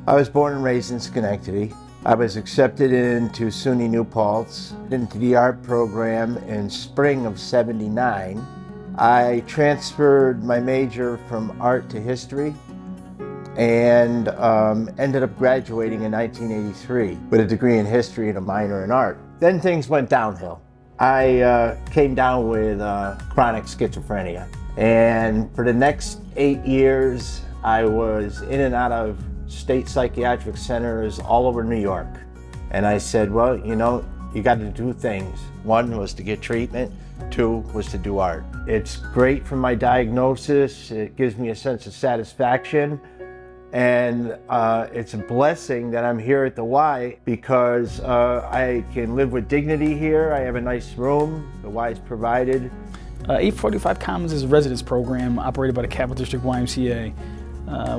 I was born and raised in Schenectady. I was accepted into SUNY New Paltz, into the art program in spring of '79. I transferred my major from art to history and ended up graduating in 1983 with a degree in history and a minor in art. Then things went downhill. I came down with chronic schizophrenia, and for the next 8 years I was in and out of state psychiatric centers all over New York. And I said, well, you know, you got to do things. One was to get treatment, two was to do art. It's great for my diagnosis, it gives me a sense of satisfaction, and it's a blessing that I'm here at the Y because I can live with dignity here. I have a nice room, the Y's provided. 845 Commons is a residence program operated by the Capital District YMCA.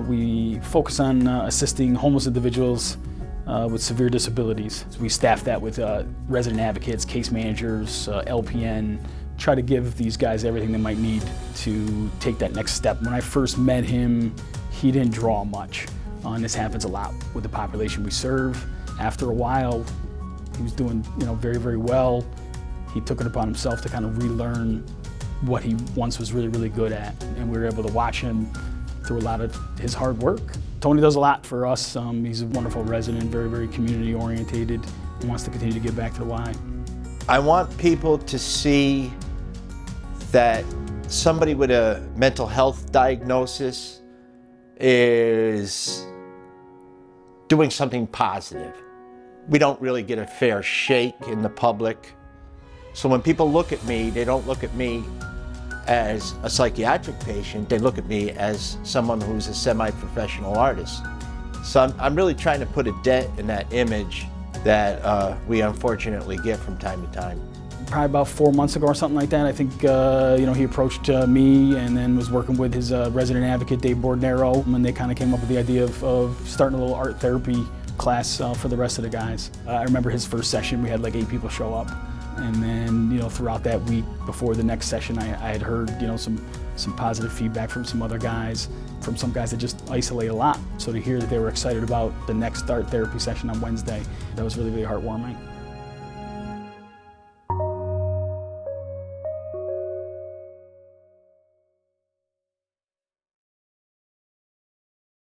We focus on assisting homeless individuals with severe disabilities. We staff that with resident advocates, case managers, LPN, try to give these guys everything they might need to take that next step. When I first met him, he didn't draw much, and this happens a lot with the population we serve. After a while, he was doing very, very well. He took it upon himself to kind of relearn what he once was really, really good at, and we were able to watch him through a lot of his hard work. Tony does a lot for us. He's a wonderful resident, very, very community orientated, and wants to continue to give back to the Y. I want people to see that somebody with a mental health diagnosis is doing something positive. We don't really get a fair shake in the public. So when people look at me, they don't look at me as a psychiatric patient, they look at me as someone who's a semi-professional artist. So I'm really trying to put a dent in that image that we unfortunately get from time to time. Probably about 4 months ago or something like that, I think he approached me and then was working with his resident advocate, Dave Bordnero, and they kind of came up with the idea of starting a little art therapy class for the rest of the guys. I remember his first session, we had like 8 people show up. And then, throughout that week before the next session, I had heard, some positive feedback from some other guys, from some guys that just isolate a lot. So to hear that they were excited about the next art therapy session on Wednesday, that was really, really heartwarming.